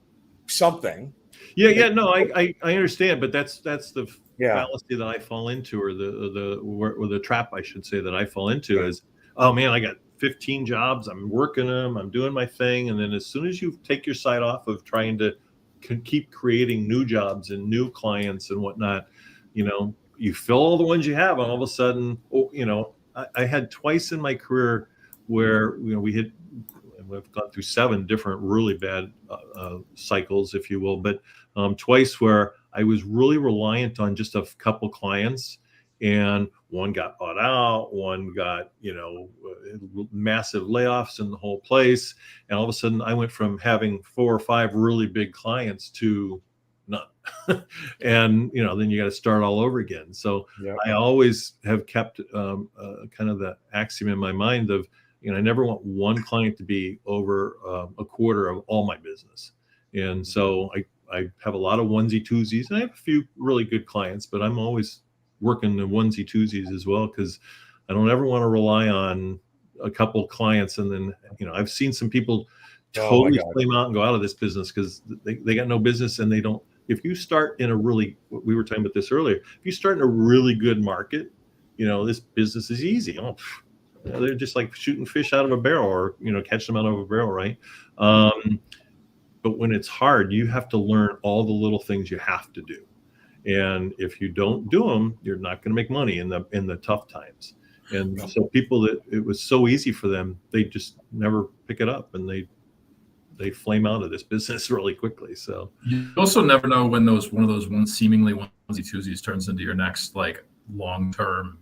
something. Yeah. No, I understand, but that's the Yeah. fallacy that I fall into, or the trap, I should say, that I fall into is, oh man, I got 15 jobs, I'm working them, I'm doing my thing, and then as soon as you take your sight off of trying to keep creating new jobs and new clients and whatnot, you fill all the ones you have, and all of a sudden, I had twice in my career where we've gone through 7 different really bad cycles, if you will, but twice where I was really reliant on just a couple clients, and one got bought out, one got massive layoffs in the whole place, and all of a sudden I went from having 4 or 5 really big clients to none. And then you got to start all over again. So Yep. I always have kept kind of the axiom in my mind of, I never want one client to be over a quarter of all my business. And so I have a lot of onesie twosies, and I have a few really good clients, but I'm always working the onesie twosies as well, because I don't ever want to rely on a couple clients. And then, I've seen some people totally flame out and go out of this business because they got no business, and they don't. If you start in we were talking about this earlier, if you start in a really good market, this business is easy. They're just like shooting fish out of a barrel, or catching them out of a barrel, right? But when it's hard, you have to learn all the little things you have to do, and if you don't do them, you're not going to make money in the tough times. And so people that it was so easy for them, they just never pick it up, and they flame out of this business really quickly. So you also never know when one of those seemingly onesie twosies turns into your next long-term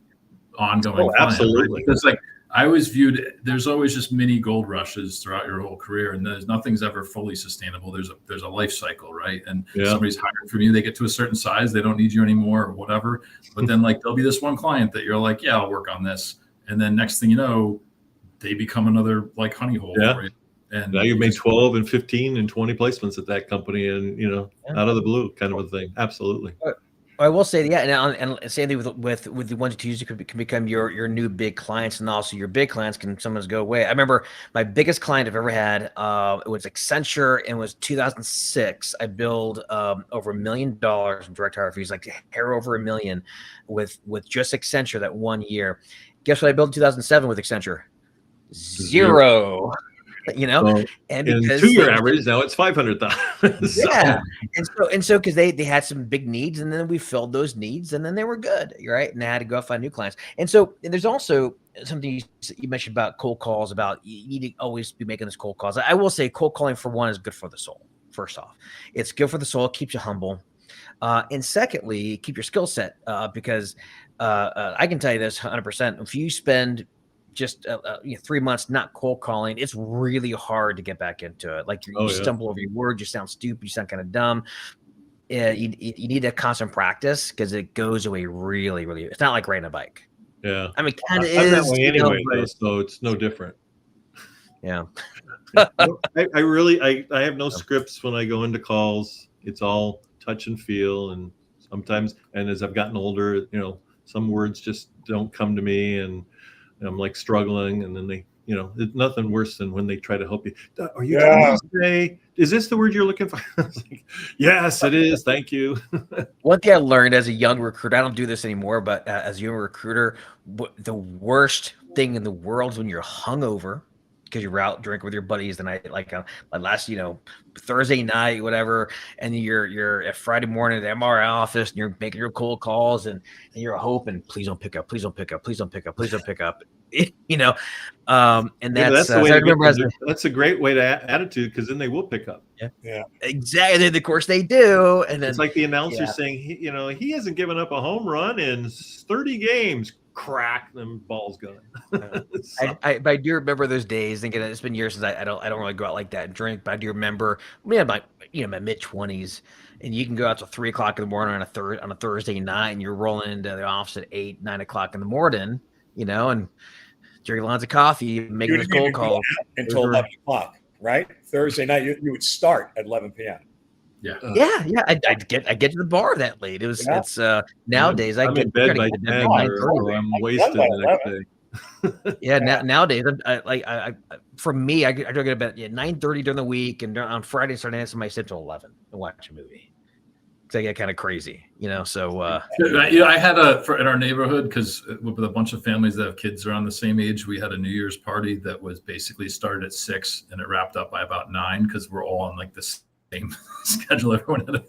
ongoing client, absolutely. Right? Because I always viewed, there's always just mini gold rushes throughout your whole career, and nothing's ever fully sustainable. There's a life cycle, right? And somebody's hired from you, they get to a certain size, they don't need you anymore or whatever. But then there'll be this one client that you're like, yeah, I'll work on this. And then next thing you know, they become another honey hole. Yeah. Right? And now you've made 12 and 15 and 20 placements at that company, and out of the blue kind of a thing. Absolutely. I will say, and same thing with the ones and twos, can become your new big clients, and also your big clients can sometimes go away. I remember my biggest client I've ever had, it was Accenture, and it was 2006. I billed over $1 million in direct hire fees, hair over $1 million with just Accenture that one year. Guess what I billed in 2007 with Accenture? Zero. And because 2-year average now it's 500,000. Yeah, and so because they had some big needs, and then we filled those needs, and then they were good, right? And I had to go out find new clients. And so there's also something you mentioned about cold calls. About you need to always be making those cold calls. I will say cold calling, for one, is good for the soul. First off, it's good for the soul. It keeps you humble, and secondly, keep your skill set, because I can tell you this 100%. If you spend just 3 months not cold calling, it's really hard to get back into it. You stumble over your words, you sound stupid, you sound kind of dumb. You need a constant practice, because it goes away really, really. It's not like riding a bike. Yeah, I mean, kind of I'm is that way anyway, but, so it's no different. Yeah. I have no scripts when I go into calls. It's all touch and feel, and sometimes, and as I've gotten older, some words just don't come to me, and I'm struggling, and then they, it's nothing worse than when they try to help you. Are you trying to say, is this the word you're looking for? Yes, it is. Thank you. One thing I learned as a young recruiter, I don't do this anymore, but as a young recruiter, the worst thing in the world is when you're hungover because you're out drinking with your buddies the night, last, Thursday night, whatever, and you're at Friday morning at the MRI office, and you're making your cold calls, and you're hoping, please don't pick up, please don't pick up, please don't pick up, please don't pick up, and that's the way I remember that's a great way to attitude, because then they will pick up. Yeah, exactly. Of course they do, and then it's like the announcer saying, he hasn't given up a home run in 30 games. Crack, them balls gone. I do remember those days. Thinking it's been years since I don't really go out like that and drink, but I do remember my mid 20s, and you can go out till 3 o'clock in the morning on a Thursday night, and you're rolling into the office at 8, 9 o'clock in the morning, and drinking lots of coffee, making those cold calls until 11 o'clock, right? Thursday night, you would start at 11 p.m. Yeah. I get to the bar that late. It's nowadays I'm in bed by 10, or I'm wasted the next day. Yeah, nowadays for me, I go to bed at 9:30 during the week, and on Friday, Saturday, somebody sleep till 11 and watch a movie. they get kind of crazy, so I had in our neighborhood, because with a bunch of families that have kids around the same age, we had a New Year's party that was basically started at 6 and it wrapped up by about 9, because we're all on like the same schedule. Everyone had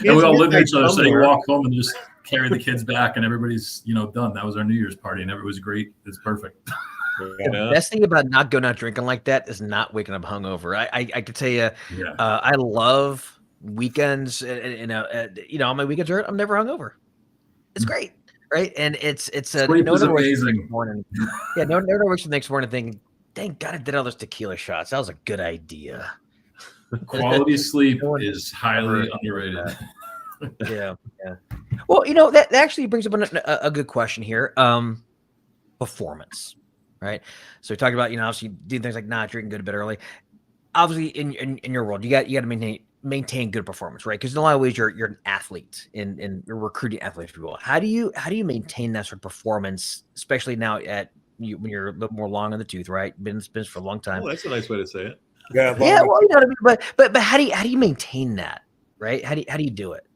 and we all lived with each other, so you walk home and just carry the kids back and everybody's done. That was our New Year's party and it was great. It's perfect. The best thing about not going out drinking like that is not waking up hungover. I could tell you, I love weekends, and on my weekends I'm never hungover. It's great, right? And it's Sleep is amazing. Morning. Yeah, no one works the next morning thinking, "Thank God I did all those tequila shots. That was a good idea." Quality sleep is highly underrated. Yeah. Well, that actually brings up a good question here. Performance. Right. So we talked about, obviously doing things like not drinking good a bit early. Obviously in your world, you got to maintain good performance, right? Because in a lot of ways you're an athlete and you're recruiting athletes people. How do you maintain that sort of performance, especially now when you're a little more long in the tooth, right? Been for a long time. Oh, that's a nice way to say it. Yeah. Yeah. Well, you know what I mean? But how do you maintain that? Right. How do you do it?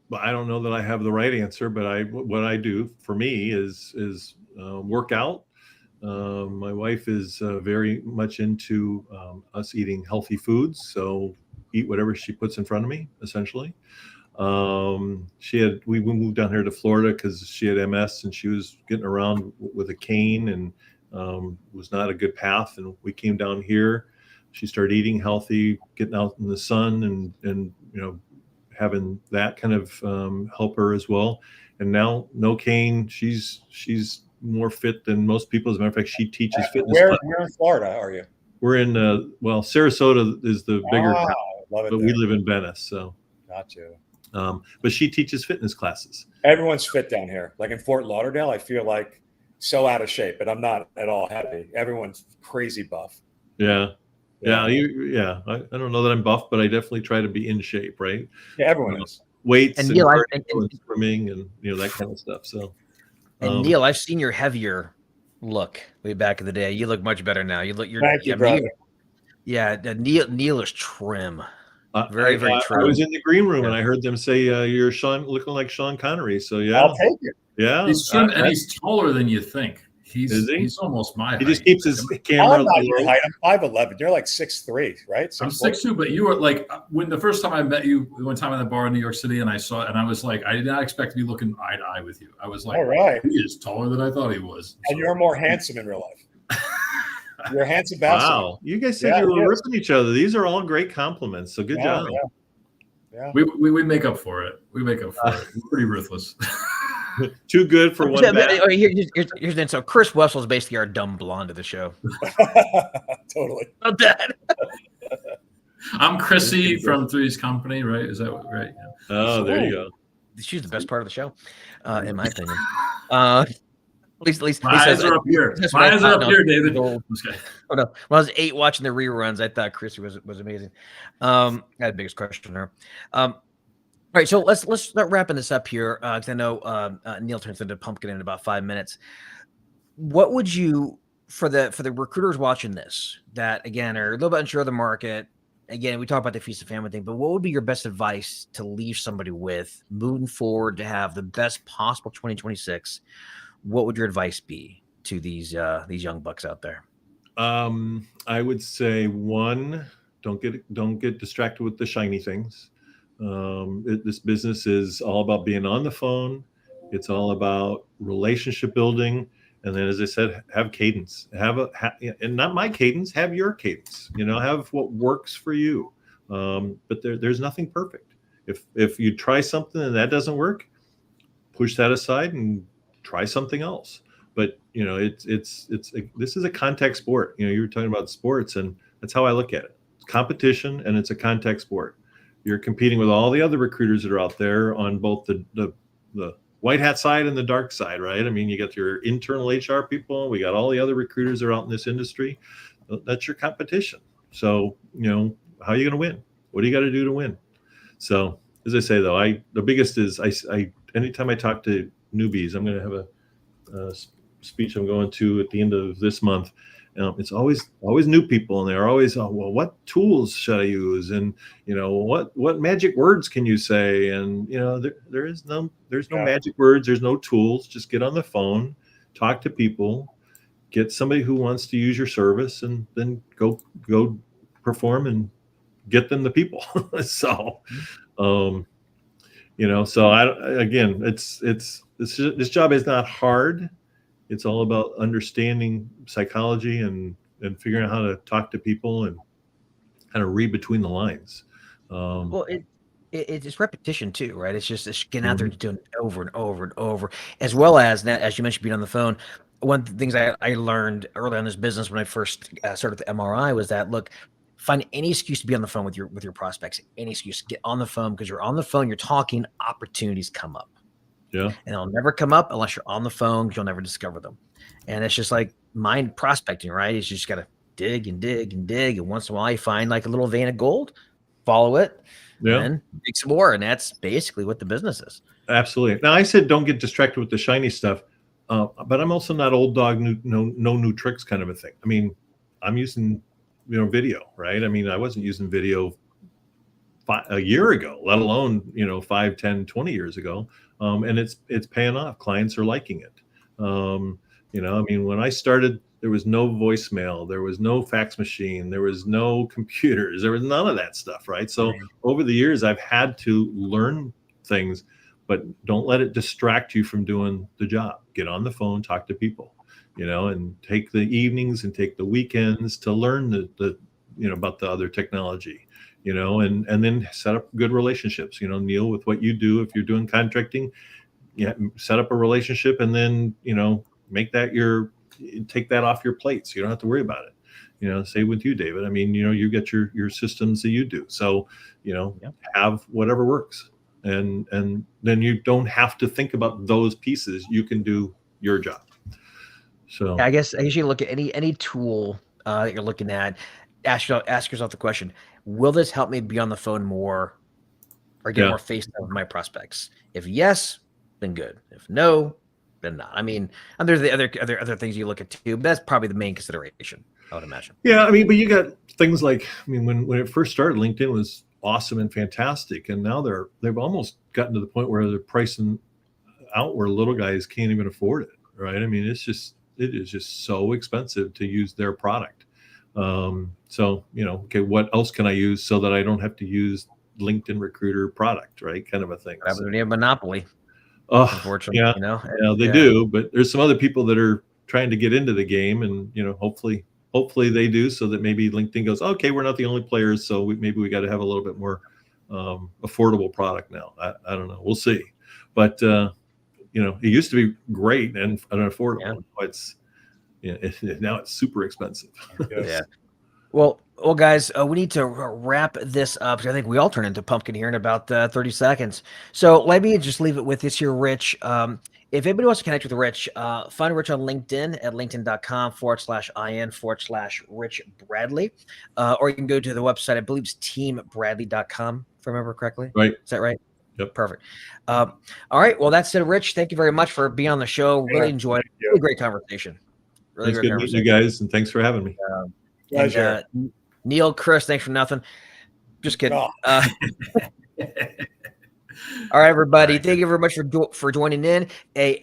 Well, I don't know that I have the right answer, but what I do for me is work out. My wife is very much into us eating healthy foods, so eat whatever she puts in front of me, essentially. We moved down here to Florida because she had MS and she was getting around with a cane and was not a good path. And we came down here. She started eating healthy, getting out in the sun, and having that kind of help her as well. And now, no cane. She's more fit than most people. As a matter of fact, she teaches fitness. Where in Florida are you? We're in Sarasota is the bigger town, love it but there. we live in Venice. So Gotcha. But she teaches fitness classes. Everyone's fit down here. Like in Fort Lauderdale, I feel like so out of shape, but I'm not at all happy. Everyone's crazy buff. Yeah. I don't know that I'm buff, but I definitely try to be in shape, right? Yeah, everyone is. Weights and and, Neil, and swimming and that kind of stuff. So, Neil, I've seen your heavier look way back in the day. You look much better now. Thank you, brother. Neil is trim. Very trim. I was in the green room and I heard them say you're looking like Sean Connery. So yeah, I'll take it. Yeah, he's trim and he's taller than you think. He's almost my height. He just keeps his camera. I'm not your height. I'm 5'11". You're like 6'3", right? 6'4". I'm 6'2", but you were like, when the first time I met you one time in the bar in New York City, and I saw it, and I was like, I did not expect to be looking eye to eye with you. I was like, all right, he is taller than I thought he was. And you're more handsome in real life. You're a handsome bastard. Wow, you guys said you were ripping each other. These are all great compliments. So good job. Yeah. We make up for it. We're pretty ruthless. Too good for one bad. Here's then. So Chris Wessel is basically our dumb blonde of the show. Totally. Not bad. I'm Chrissy from Three's Company, right? Is that right? Yeah. Oh, there you go. She's the best part of the show, in my opinion. At least my eyes are up here. My eyes are up here, David. Oh no! When I was 8 watching the reruns, I thought Chrissy was amazing. I had the biggest question there. All right, so let's start wrapping this up here because I know Neil turns into pumpkin in about 5 minutes. What would you for the recruiters watching this that again are a little bit unsure of the market? Again, we talk about the feast and famine thing, but what would be your best advice to leave somebody with moving forward to have the best possible 2026? What would your advice be to these young bucks out there? I would say one, don't get distracted with the shiny things. This business is all about being on the phone. It's all about relationship building. And then, as I said, have cadence, and not my cadence, have your cadence, have what works for you. But there's nothing perfect. If you try something and that doesn't work, push that aside and try something else. But, this is a contact sport. You were talking about sports, and that's how I look at it. It's competition, and it's a contact sport. You're competing with all the other recruiters that are out there on both the white hat side and the dark side, right? I mean, you got your internal HR people. We got all the other recruiters that are out in this industry. That's your competition. So, how are you going to win? What do you got to do to win? So, as I say, though, the biggest is I anytime I talk to newbies, I'm going to have a speech I'm going to at the end of this month. It's always new people, and they're always, oh, well, what tools should I use, and what magic words can you say? And there's no magic words, there's no tools. Just get on the phone, talk to people, get somebody who wants to use your service, and then go perform and get them the people. So, this job is not hard. It's all about understanding psychology and figuring out how to talk to people and kind of read between the lines. Well, it's repetition too, right? It's just getting out there and doing it over and over and over, as well as now, as you mentioned, being on the phone. One of the things I learned early on in this business when I first started the MRI was that, look, find any excuse to be on the phone with your prospects. Any excuse, get on the phone, because you're on the phone, you're talking, opportunities come up. Yeah. And they'll never come up unless you're on the phone, because you'll never discover them. And it's just like mind prospecting, right? It's just got to dig and dig and dig. And once in a while you find like a little vein of gold, follow it, and dig some more. And that's basically what the business is. Absolutely. Now, I said don't get distracted with the shiny stuff, but I'm also not old dog, no new tricks kind of a thing. I mean, I'm using video, right? I mean, I wasn't using video a year ago, let alone 5, 10, 20 years ago, and it's paying off. Clients are liking it. I mean, when I started, there was no voicemail, there was no fax machine, there was no computers, there was none of that stuff, right? So over the years, I've had to learn things, but don't let it distract you from doing the job. Get on the phone, talk to people, and take the evenings and take the weekends to learn the about the other technology, and then set up good relationships. Neil, with what you do, if you're doing contracting, set up a relationship, and then take that off your plate, so you don't have to worry about it. Same with you, David. I mean, you get your systems that you do, so have whatever works, and then you don't have to think about those pieces. You can do your job. So I guess you look at any tool that you're looking at. Ask yourself the question: will this help me be on the phone more, or get more face time with my prospects? If yes, then good. If no, then not. I mean, and there's the other things you look at too, but that's probably the main consideration, I would imagine. Yeah, I mean, but you got things like, I mean, when it first started, LinkedIn was awesome and fantastic, and now they've almost gotten to the point where they're pricing out where little guys can't even afford it, right? I mean, it is just so expensive to use their product. So okay, what else can I use so that I don't have to use LinkedIn Recruiter product, right? Kind of a thing. They have a monopoly. Unfortunately, they do, but there's some other people that are trying to get into the game, and hopefully they do, so that maybe LinkedIn goes, okay, we're not the only players, so maybe we got to have a little bit more affordable product now. I don't know, we'll see, but it used to be great and unaffordable. Now it's super expensive. Yeah. Well, guys, we need to wrap this up, because I think we all turn into pumpkin here in about 30 seconds. So let me just leave it with this here, Rich. If anybody wants to connect with Rich, find Rich on LinkedIn at linkedin.com/in/Rich Bradley. Or you can go to the website, I believe it's teambradley.com, if I remember correctly. Right. Is that right? Yep. Perfect. All right. Well, that's it, Rich. Thank you very much for being on the show. Really enjoyed it. Really great conversation. It's good meeting you guys, and thanks for having me. Pleasure. Neil, Chris, thanks for nothing. Just kidding. Oh. All right, everybody. Thank you very much for joining in.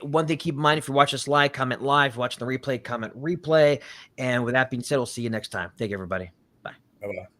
One thing, keep in mind, if you watch us live, comment live. If you're watching the replay, comment replay. And with that being said, we'll see you next time. Thank you, everybody. Bye. Bye-bye.